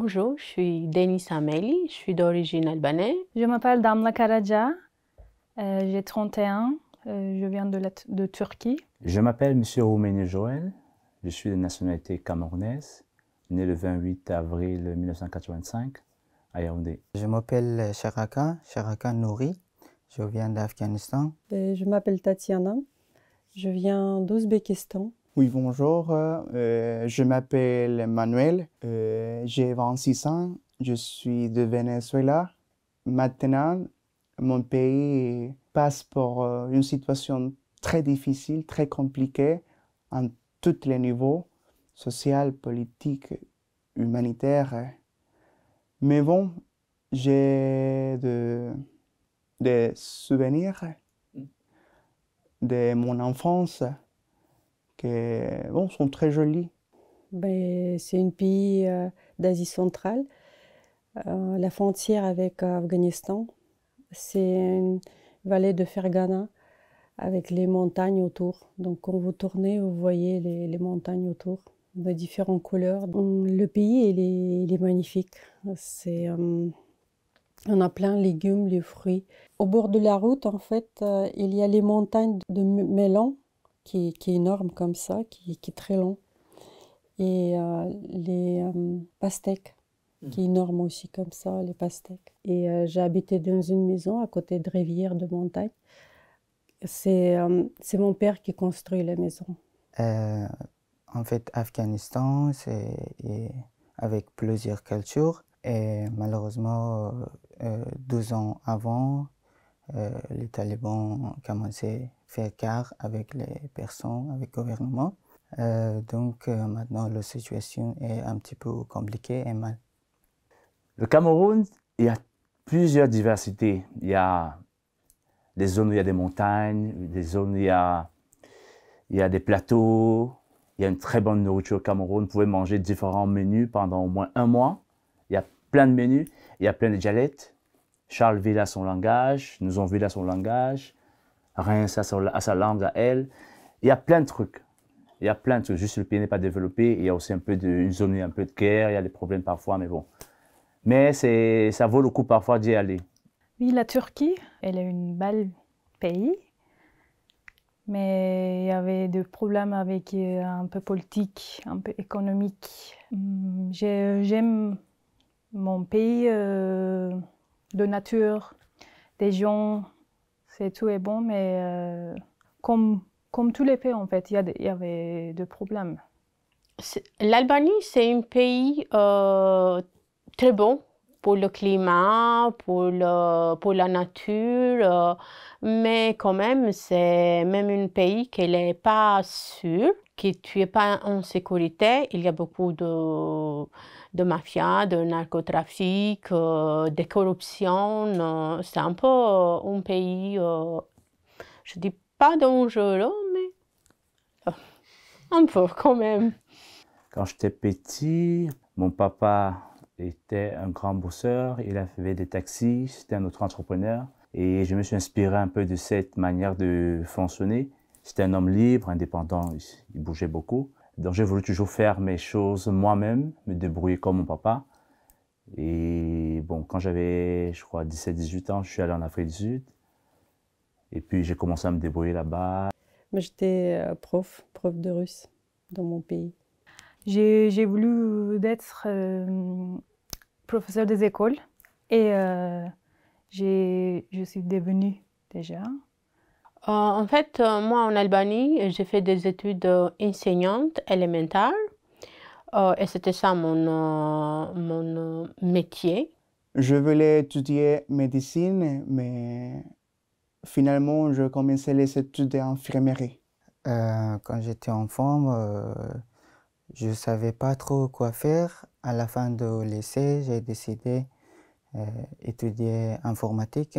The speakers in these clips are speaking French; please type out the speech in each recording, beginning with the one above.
Bonjour, je suis Denis Ameli, je suis d'origine albanaise. Je m'appelle Damla Karaca, j'ai 31, je viens de Turquie. Je m'appelle M. Roumeni Joël, je suis de nationalité camerounaise, né le 28 avril 1985 à Yaoundé. Je m'appelle Sharaka Nouri, je viens d'Afghanistan. Je m'appelle Tatiana, je viens d'Ouzbékistan. Oui, bonjour, je m'appelle Manuel, j'ai 26 ans, je suis de Venezuela. Maintenant, mon pays passe par une situation très difficile, très compliquée, en tous les niveaux, social, politique, humanitaire. Mais bon, j'ai des souvenirs de mon enfance qui sont très jolis. C'est un pays d'Asie centrale, la frontière avec l'Afghanistan. C'est une vallée de Fergana avec les montagnes autour. Donc quand vous tournez, vous voyez les montagnes autour de différentes couleurs. Le pays il est magnifique. On a plein de légumes, les fruits. Au bord de la route, en fait, il y a les montagnes de melon qui est énorme comme ça, qui est très long. Et les pastèques, qui est énorme aussi comme ça, les pastèques. Et j'ai habité dans une maison à côté de rivière, de montagne. C'est mon père qui construit la maison. En fait, Afghanistan, c'est avec plusieurs cultures. Et malheureusement, 12 ans avant, les talibans ont commencé à faire guerre avec les personnes, avec le gouvernement. Donc maintenant, la situation est un petit peu compliquée et mal. Le Cameroun, il y a plusieurs diversités. Il y a des zones où il y a des montagnes, des zones où il y a des plateaux. Il y a une très bonne nourriture au Cameroun. Vous pouvez manger différents menus pendant au moins un mois. Il y a plein de menus, il y a plein de dialectes. Charleville a son langage, Nouzonville a son langage, Reims a sa langue à elle. Il y a plein de trucs. Il y a plein de trucs. Juste le pays n'est pas développé. Il y a aussi une zone où il y a un peu de guerre, il y a des problèmes parfois, mais bon. Mais ça vaut le coup parfois d'y aller. Oui, la Turquie, elle est un bel pays. Mais il y avait des problèmes avec un peu politique, un peu économique. J'aime mon pays de nature, des gens, tout est bon, mais comme tous les pays, en fait, il y avait des problèmes. L'Albanie, c'est un pays très bon pour le climat, pour la nature, mais quand même, c'est même un pays qui n'est pas sûr, que tu n'es pas en sécurité. Il y a beaucoup de mafia, de narcotrafic, de corruption. C'est un peu un pays, je ne dis pas dangereux, mais un peu quand même. Quand j'étais petit, mon papa était un grand bosseur, il avait des taxis, c'était un autre entrepreneur. Et je me suis inspiré un peu de cette manière de fonctionner. C'était un homme libre, indépendant, il bougeait beaucoup. Donc j'ai voulu toujours faire mes choses moi-même, me débrouiller comme mon papa. Et bon, quand j'avais, je crois, 17-18 ans, je suis allé en Afrique du Sud. Et puis j'ai commencé à me débrouiller là-bas. J'étais prof de russe dans mon pays. J'ai voulu être professeur des écoles et je suis devenue déjà. En fait, moi en Albanie, j'ai fait des études enseignantes élémentaires et c'était ça mon métier. Je voulais étudier médecine, mais finalement, je commençais les études d'infirmerie. Quand j'étais enfant, je ne savais pas trop quoi faire. À la fin du lycée, j'ai décidé d'étudier informatique.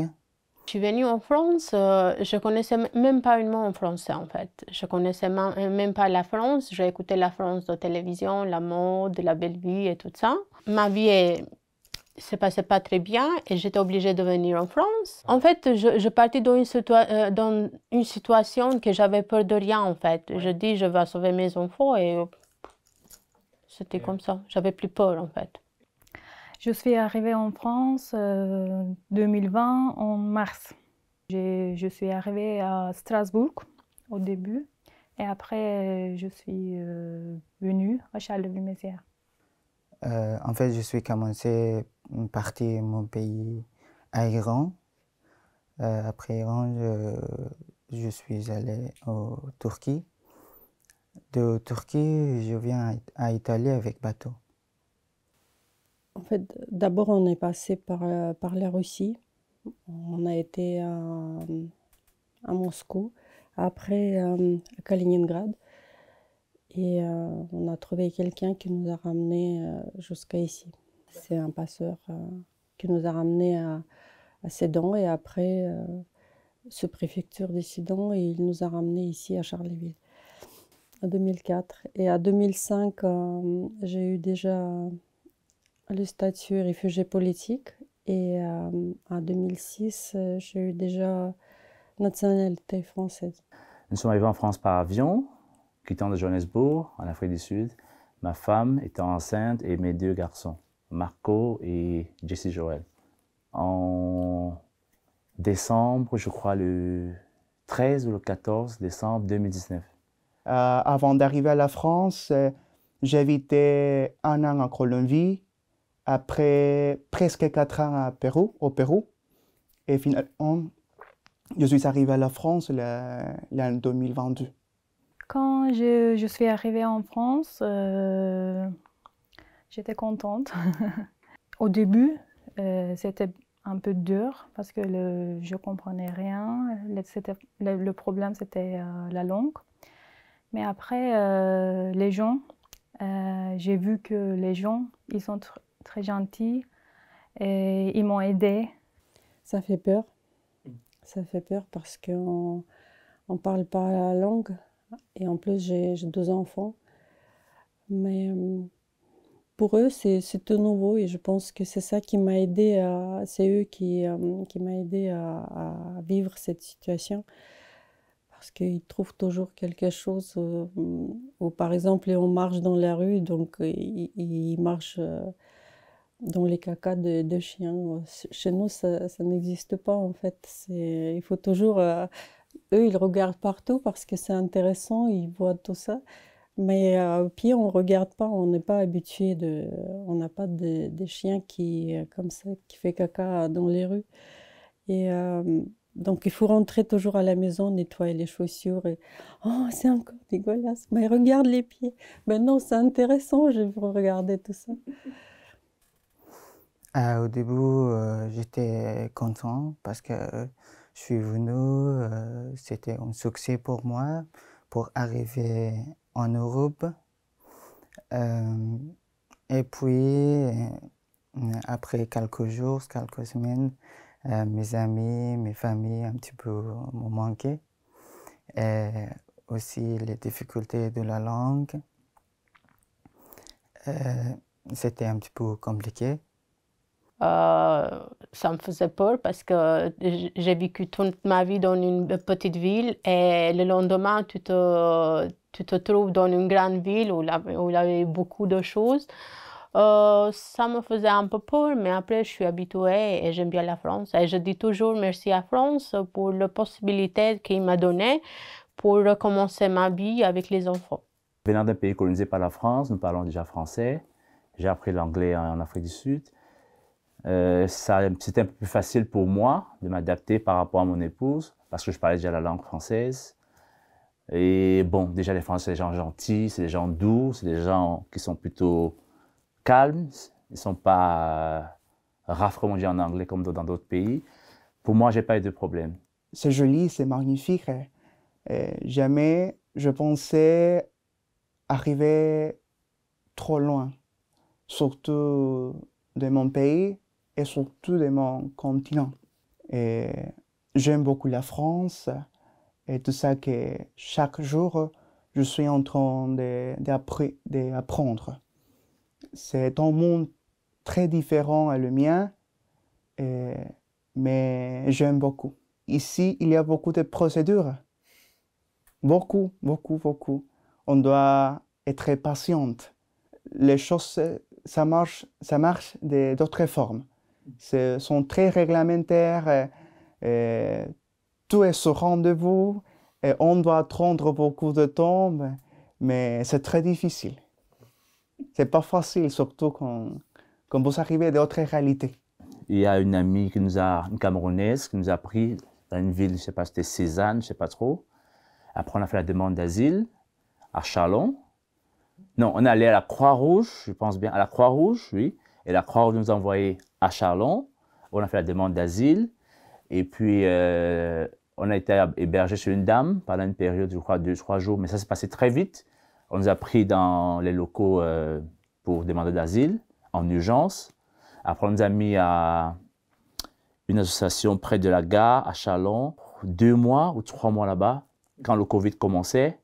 Je suis venue en France, je ne connaissais même pas un mot en français en fait. Je ne connaissais même pas la France. J'ai écouté la France de télévision, la mode, la belle vie et tout ça. Ma vie se passait pas très bien et j'étais obligée de venir en France. En fait, je partais dans une situation que j'avais peur de rien en fait. Je dis je vais sauver mes enfants et c'était comme ça. J'avais plus peur en fait. Je suis arrivée en France 2020 en mars. Je suis arrivée à Strasbourg au début et après je suis venue à Charleville-Mézières. En fait, je suis commencé partir mon pays à Iran. Après Iran, je suis allé en Turquie. De Turquie, je viens à Italie avec bateau. En fait, d'abord, on est passé par la Russie. On a été à Moscou, après à Kaliningrad. Et on a trouvé quelqu'un qui nous a ramenés jusqu'à ici. C'est un passeur qui nous a ramenés à Sedan et après sous-préfecture de Sedan et il nous a ramenés ici à Charleville en 2004. Et en 2005, j'ai eu déjà le statut réfugié politique et en 2006, j'ai eu déjà nationalité française. Nous sommes arrivés en France par avion, quittant de Johannesburg, en Afrique du Sud. Ma femme étant enceinte et mes 2 garçons, Marco et Jesse Joël. En décembre, je crois le 13 ou le 14 décembre 2019. Avant d'arriver à la France, j'habitais 1 an en Colombie, après presque 4 ans au Pérou. Et finalement, je suis arrivé à la France l'an 2022. Quand je suis arrivée en France, j'étais contente. Au début, c'était un peu dur parce que je ne comprenais rien. Le problème, c'était la langue. Mais après, les gens, j'ai vu que les gens, ils sont très gentils et ils m'ont aidée. Ça fait peur. Ça fait peur parce qu'on ne parle pas la langue. Et en plus, j'ai 2 enfants. Mais pour eux, c'est tout nouveau et je pense que c'est ça qui m'a aidé c'est eux qui m'a aidé à vivre cette situation. Parce qu'ils trouvent toujours quelque chose où, par exemple, on marche dans la rue, donc ils marchent dans les cacas de chiens. Chez nous, ça n'existe pas en fait. Il faut toujours... eux, ils regardent partout parce que c'est intéressant, ils voient tout ça. Mais au pied, on ne regarde pas, on n'est pas habitué on n'a pas de chiens comme ça, qui fait caca dans les rues. Et donc, il faut rentrer toujours à la maison, nettoyer les chaussures. Et oh, c'est encore dégueulasse. Mais regarde les pieds. Ben non, c'est intéressant, je vais regarder tout ça. Au début, j'étais content parce que je suis venu, c'était un succès pour moi, pour arriver en Europe. Et puis, après quelques jours, quelques semaines, mes amis, mes familles un petit peu m'ont manqué. Et aussi les difficultés de la langue. C'était un petit peu compliqué. Ça me faisait peur parce que j'ai vécu toute ma vie dans une petite ville et le lendemain, tu te trouves dans une grande ville où il y avait beaucoup de choses. Ça me faisait un peu peur, mais après, je suis habituée et j'aime bien la France. Et je dis toujours merci à France pour la possibilité qu'il m'a donnée pour recommencer ma vie avec les enfants. Venant d'un pays colonisé par la France, nous parlons déjà français. J'ai appris l'anglais en Afrique du Sud. C'était un peu plus facile pour moi de m'adapter par rapport à mon épouse parce que je parlais déjà la langue française. Et bon, déjà les Français, c'est des gens gentils, c'est des gens doux, c'est des gens qui sont plutôt calmes. Ils ne sont pas rough, comme on dit en anglais, comme dans d'autres pays. Pour moi, je n'ai pas eu de problème. C'est joli, c'est magnifique. Jamais je pensais arriver trop loin, surtout de mon pays et surtout de mon continent. Et j'aime beaucoup la France et tout ça que chaque jour, je suis en train d'apprendre. C'est un monde très différent à le mien, mais j'aime beaucoup. Ici, il y a beaucoup de procédures. Beaucoup. On doit être patiente. Les choses ça marche d'autres formes. Ce sont très réglementaires, tout est sur rendez-vous, et on doit attendre beaucoup de temps, mais c'est très difficile. C'est pas facile, surtout quand vous arrivez d'autres réalités. Il y a une amie une Camerounaise, qui nous a pris dans une ville, je ne sais pas, c'était Cézanne, je ne sais pas trop. Après, on a fait la demande d'asile à Châlons. Non, on est allé à la Croix-Rouge, je pense bien, à la Croix-Rouge, oui. Et la Croix-Rouge nous a envoyés à Châlons. On a fait la demande d'asile. Et puis, on a été hébergé chez une dame pendant une période, je crois, 2-3 jours. Mais ça s'est passé très vite. On nous a pris dans les locaux pour demander d'asile, en urgence. Après, on nous a mis à une association près de la gare, à Châlons, 2 mois ou 3 mois là-bas, quand le Covid commençait.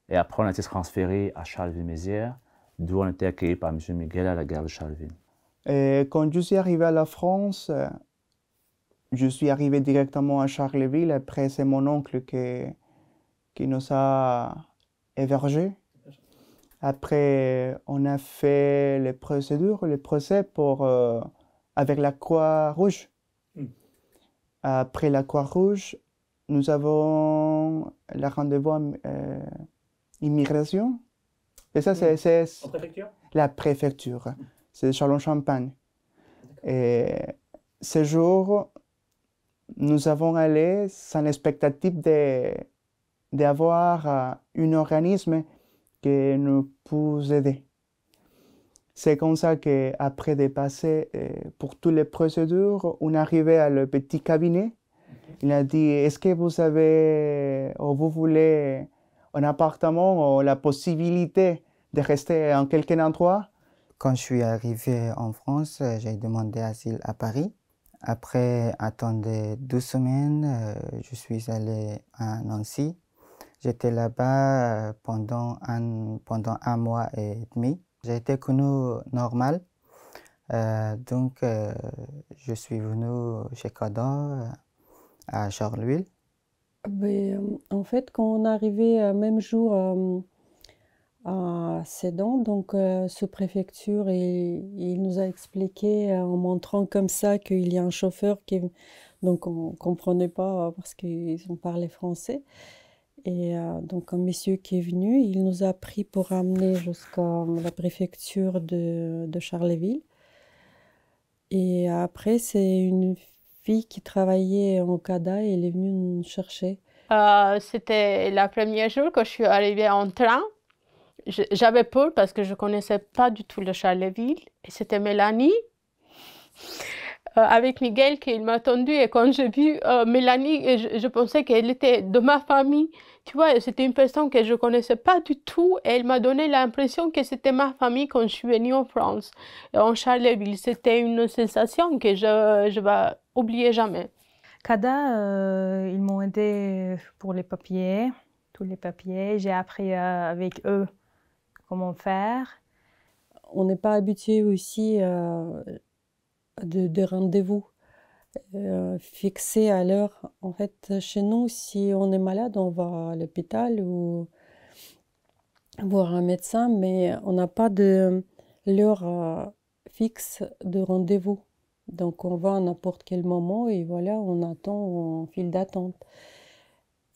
Et après, on a été transféré à Charleville-Mézières, d'où on a été accueillis par M. Miguel à la gare de Charleville. Et quand je suis arrivé à la France, je suis arrivé directement à Charleville. Après, c'est mon oncle qui nous a hébergés. Après, on a fait les procédures, les procès avec la Croix-Rouge. Après la Croix-Rouge, nous avons le rendez-vous immigration. Et ça, c'est En préfecture? la préfecture. C'est Châlons-Champagne. Et ce jour, nous avons allé sans l'expectative d'avoir un organisme qui nous peut aider. C'est comme ça qu'après de passer pour toutes les procédures, on est arrivé à le petit cabinet. Il a dit, est-ce que vous avez, ou vous voulez un appartement ou la possibilité de rester en quelque endroit? Quand je suis arrivé en France, j'ai demandé asile à Paris. Après attendre 2 semaines, je suis allé à Nancy. J'étais là-bas pendant un mois et demi. J'ai été connu normal. Donc, je suis venu chez Cador à Charleville. En fait, quand on est arrivé même jour à Sedan, donc sous-préfecture, il nous a expliqué en montrant comme ça qu'il y a un chauffeur qui... Donc on ne comprenait pas parce qu'ils ont parlé français. Et donc un monsieur qui est venu, il nous a pris pour ramener jusqu'à la préfecture de Charleville. Et après, c'est une fille qui travaillait en CADA et elle est venue nous chercher. C'était le premier jour que je suis arrivée en train. J'avais peur parce que je ne connaissais pas du tout le Charleville. Et c'était Mélanie avec Miguel qui m'a attendu. Et quand j'ai vu Mélanie, je pensais qu'elle était de ma famille. Tu vois, c'était une personne que je ne connaissais pas du tout. Et elle m'a donné l'impression que c'était ma famille quand je suis venue en France. Et en Charleville, c'était une sensation que je ne vais oublier jamais. CADA, ils m'ont aidé pour les papiers, tous les papiers. J'ai appris avec eux comment faire. On n'est pas habitué aussi de rendez-vous fixés à l'heure. En fait, chez nous, si on est malade, on va à l'hôpital ou voir un médecin, mais on n'a pas de l'heure fixe de rendez-vous. Donc, on va à n'importe quel moment et voilà, on attend en file d'attente.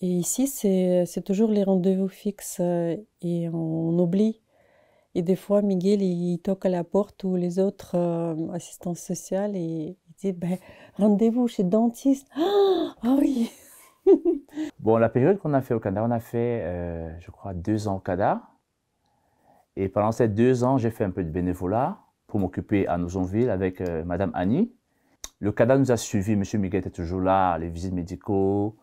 Et ici, c'est toujours les rendez-vous fixes et on oublie. Et des fois, Miguel, il toque à la porte ou les autres assistants sociaux et il dit ben, rendez-vous chez le dentiste. Ah oui! Bon, la période qu'on a fait au Canada, on a fait, je crois, 2 ans au Canada. Et pendant ces 2 ans, j'ai fait un peu de bénévolat pour m'occuper à Nozonville avec Madame Annie. Le Canada nous a suivis, M. Miguel était toujours là, les visites médicaux.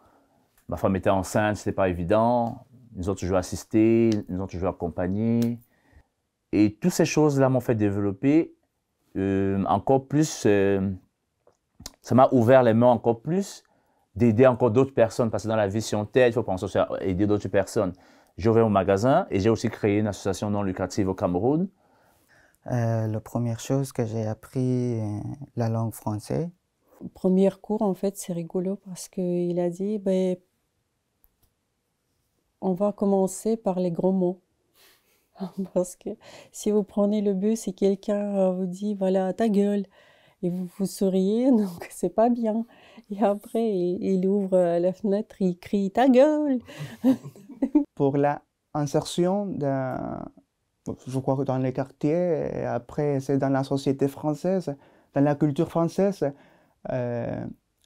Ma femme était enceinte, ce n'était pas évident. Ils nous ont toujours assistés, ils nous ont toujours accompagnés. Et toutes ces choses-là m'ont fait développer encore plus, ça m'a ouvert les mains encore plus d'aider encore d'autres personnes. Parce que dans la vie, si on t'aide, il faut penser à aider d'autres personnes. J'ai ouvert mon magasin et j'ai aussi créé une association non lucrative au Cameroun. La première chose que j'ai appris, la langue française. Premier cours, en fait, c'est rigolo parce qu'il a dit ben, on va commencer par les gros mots. Parce que si vous prenez le bus et quelqu'un vous dit, voilà, ta gueule, et vous souriez, donc c'est pas bien. Et après, il ouvre la fenêtre, il crie, ta gueule. Pour l'insertion, je crois que dans les quartiers, et après c'est dans la société française, dans la culture française,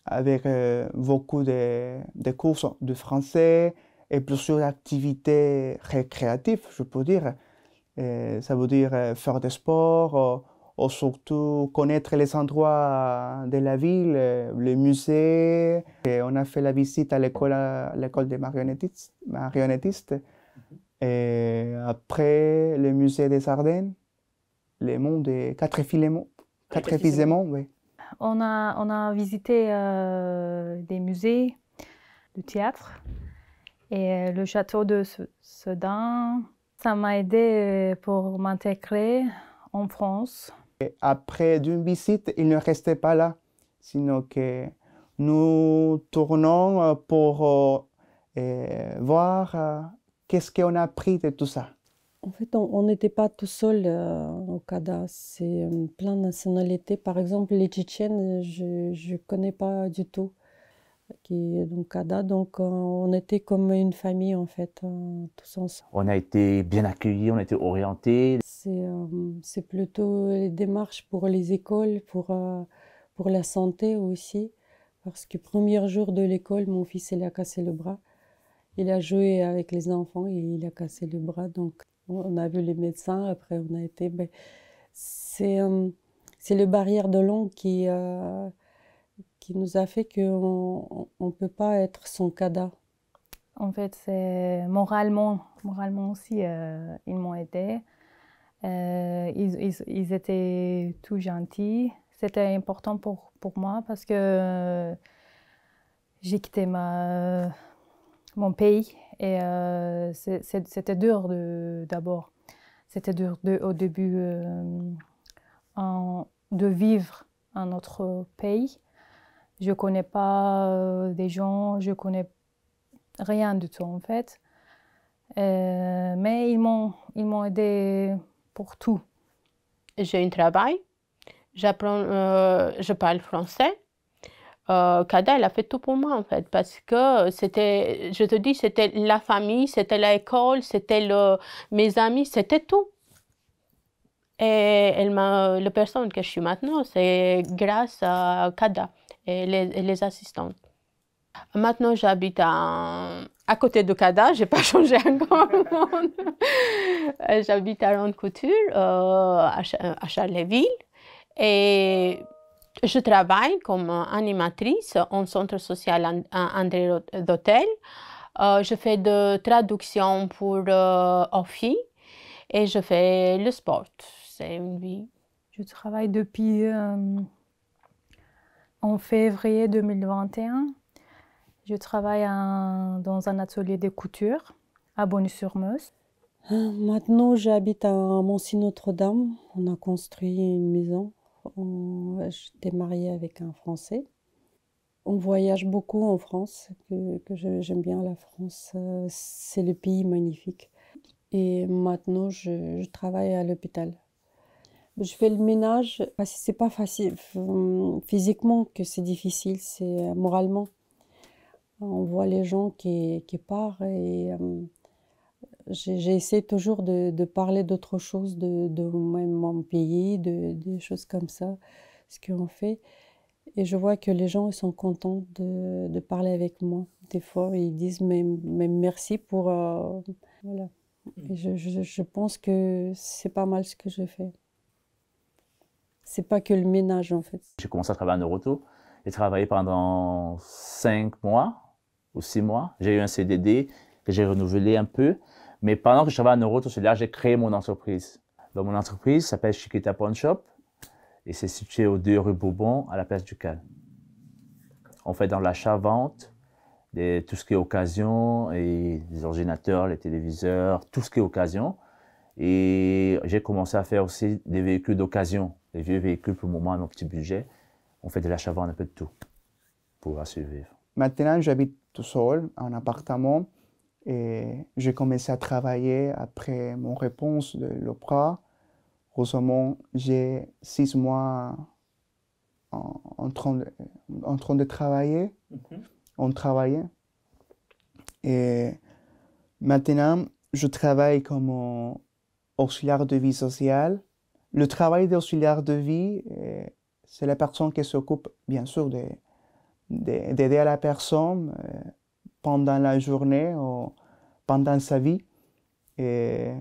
avec beaucoup de cours de français et plusieurs activités récréatives, je peux dire. Ça veut dire faire des sports, ou surtout connaître les endroits de la ville, les musées. Et on a fait la visite à l'école des marionnettistes. Et après, le musée des Ardennes, le mont des Quatre-Épisements, oui. On a visité des musées, du théâtre et le château de Sedan. Ça m'a aidé pour m'intégrer en France. Et après d'une visite, il ne restait pas là, sinon que nous tournons pour voir qu'est-ce qu'on a appris de tout ça. En fait, on n'était pas tout seul au Cada. C'est plein de nationalités. Par exemple, les Tchétchènes, je ne connais pas du tout qui est au Cada. Donc, on était comme une famille, en fait, tous ensemble. On a été bien accueillis, on a été orientés. C'est plutôt les démarches pour les écoles, pour la santé aussi. Parce que premier jour de l'école, mon fils, il a cassé le bras. Il a joué avec les enfants et il a cassé le bras. Donc, on a vu les médecins. Après, on a été... Ben, c'est le barrière de langue qui nous a fait qu'on ne peut pas être sans CADA. En fait, c'est moralement aussi, ils m'ont aidé. Ils étaient tout gentils. C'était important pour moi parce que j'ai quitté mon pays et c'était dur d'abord. C'était dur au début de vivre un autre pays. Je ne connais pas des gens, je ne connais rien du tout en fait. Mais ils m'ont aidé pour tout. J'ai un travail, je parle français. Cada, elle a fait tout pour moi en fait, parce que c'était, je te dis, c'était la famille, c'était l'école, c'était mes amis, c'était tout. Et la personne que je suis maintenant, c'est grâce à Cada et les assistantes. Maintenant, j'habite à côté de Cada, je n'ai pas changé encore le monde. J'habite à Ronde-Couture, à Charleville. Et je travaille comme animatrice en centre social André d'Hôtel. Je fais de traduction pour OFI et je fais le sport. C'est une vie. Je travaille depuis en février 2021. Je travaille dans un atelier de couture à Bonny-sur-Meuse. Maintenant, j'habite à Moncy-Notre-Dame. On a construit une maison. J'étais mariée avec un Français. On voyage beaucoup en France, que j'aime bien la France. C'est le pays magnifique. Et maintenant, je travaille à l'hôpital. Je fais le ménage. C'est pas facile physiquement que c'est difficile, c'est moralement. On voit les gens qui partent et j'essaie toujours de parler d'autre chose, de même mon pays, des choses comme ça, ce qu'on fait. Et je vois que les gens ils sont contents de parler avec moi. Des fois, ils disent même merci pour... voilà. Et je pense que c'est pas mal ce que je fais. C'est pas que le ménage, en fait. J'ai commencé à travailler en Neuroto. J'ai travaillé pendant 5 mois ou 6 mois. J'ai eu un CDD que j'ai renouvelé un peu. Mais pendant que je travaillais en Neuroto, c'est là que j'ai créé mon entreprise. Donc, mon entreprise s'appelle Chiquita Pawn Shop et c'est situé aux 2 rue Bourbon, à la place du Cal. On fait dans l'achat-vente, tout ce qui est occasion, et les ordinateurs, les téléviseurs, tout ce qui est occasion. Et j'ai commencé à faire aussi des véhicules d'occasion, les vieux véhicules pour le moment à mon petit budget. On fait de l'achat-vente, un peu de tout pour survivre. Maintenant, j'habite tout seul en appartement Et j'ai commencé à travailler après mon réponse de l'opéra. Heureusement, j'ai 6 mois en train de travailler. On travaillait. Et maintenant, je travaille comme auxiliaire de vie sociale. Le travail d'auxiliaire de vie, c'est la personne qui s'occupe, bien sûr, d'aider la personne pendant la journée ou pendant sa vie. Et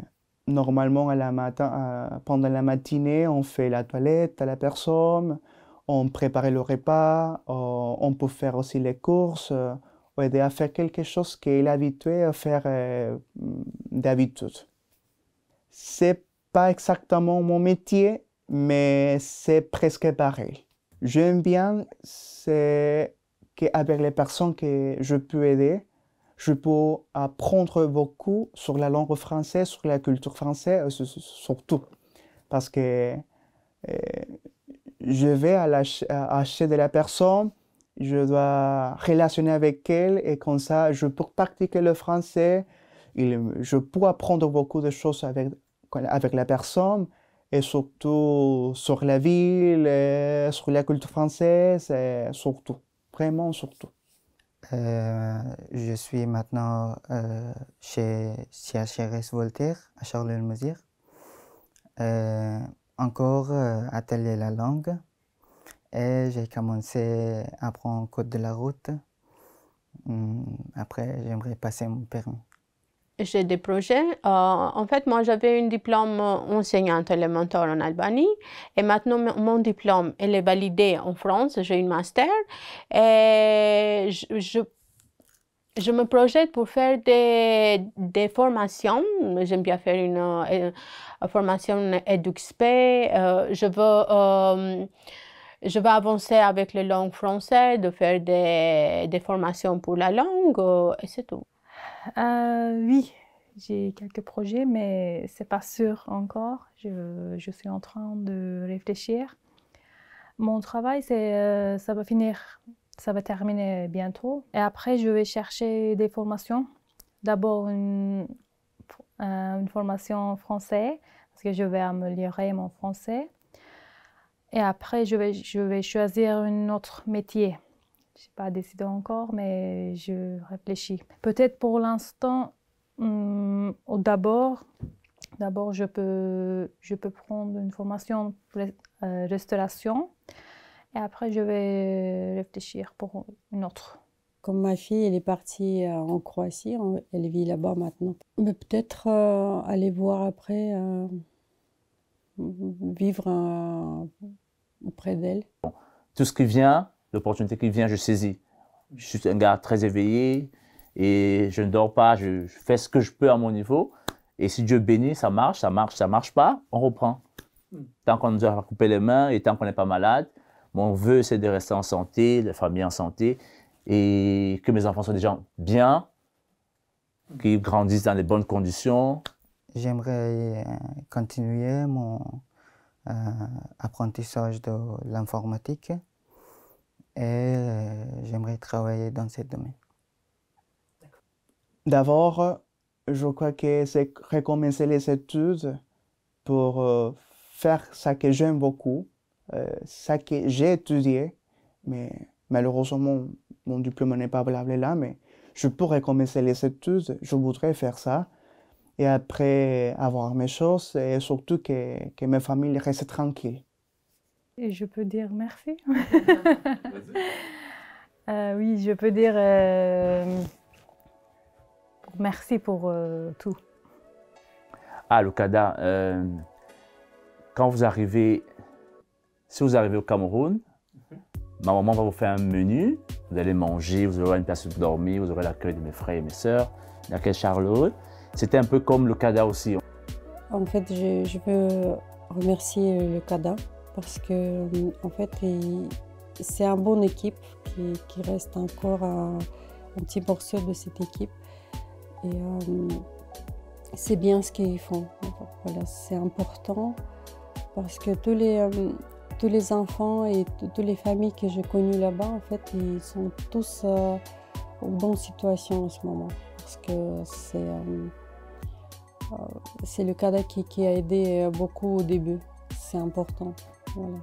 normalement, pendant la matinée, on fait la toilette à la personne, on prépare le repas, on peut faire aussi les courses, ou aider à faire quelque chose qu'il est habitué à faire d'habitude. C'est pas exactement mon métier, mais c'est presque pareil. J'aime bien, c'est qu'avec les personnes que je peux aider, je peux apprendre beaucoup sur la langue française, sur la culture française, surtout. Parce que je vais acheter de la personne, je dois relationner avec elle et comme ça, je peux pratiquer le français. Je peux apprendre beaucoup de choses avec la personne et surtout sur la ville, sur la culture française, et surtout, vraiment surtout. Je suis maintenant chez CHRS Voltaire à Charleville-Mézières. Encore atelier la langue et j'ai commencé à apprendre code de la route. Après, j'aimerais passer mon permis. J'ai des projets. En fait, moi, j'avais un diplôme enseignante élémentaire en Albanie. Et maintenant, mon diplôme, il est validé en France. J'ai une master. Et je me projette pour faire des formations. J'aime bien faire une formation EduxP. Je veux avancer avec la langue française, de faire des formations pour la langue, et c'est tout. Oui, j'ai quelques projets, mais c'est pas sûr encore. Je suis en train de réfléchir. Mon travail, ça va finir, ça va terminer bientôt. Et après, je vais chercher des formations. D'abord, une formation française, parce que je vais améliorer mon français. Et après, je vais choisir un autre métier. Je n'ai pas décidé encore, mais je réfléchis. Peut-être pour l'instant, d'abord, je peux prendre une formation restauration. Et après, je vais réfléchir pour une autre. Comme ma fille, elle est partie en Croatie, elle vit là-bas maintenant. Mais peut-être aller voir après, vivre auprès d'elle. Tout ce qui vient, l'opportunité qui vient, je saisis. Je suis un gars très éveillé et je ne dors pas, je fais ce que je peux à mon niveau. Et si Dieu bénit, ça marche pas, on reprend. Tant qu'on nous a coupé les mains et tant qu'on n'est pas malade, mon vœu, c'est de rester en santé, la famille en santé et que mes enfants soient des gens bien, qu'ils grandissent dans les bonnes conditions. J'aimerais continuer mon apprentissage de l'informatique et j'aimerais travailler dans ce domaine. D'abord, je crois que c'est recommencer les études pour faire ce que j'aime beaucoup, ce que j'ai étudié, mais malheureusement, mon diplôme n'est pas valable là, mais je pourrais commencer les études, je voudrais faire ça, et après avoir mes choses, et surtout que ma famille reste tranquille. Et je peux dire merci. Oui, je peux dire merci pour tout. Ah, le CADA, quand vous arrivez, si vous arrivez au Cameroun, ma maman va vous faire un menu, vous allez manger, vous aurez une place pour dormir, vous aurez l'accueil de mes frères et mes sœurs, l'accueil Charlotte. C'était un peu comme le CADA aussi. En fait, je veux remercier le CADA parce que, en fait, c'est une bonne équipe qui reste encore un petit morceau de cette équipe. Et c'est bien ce qu'ils font. Voilà, c'est important parce que tous les enfants et toutes les familles que j'ai connues là-bas, en fait, ils sont tous en bonne situation en ce moment. parce que c'est le Canada qui a aidé beaucoup au début. C'est important. Voilà.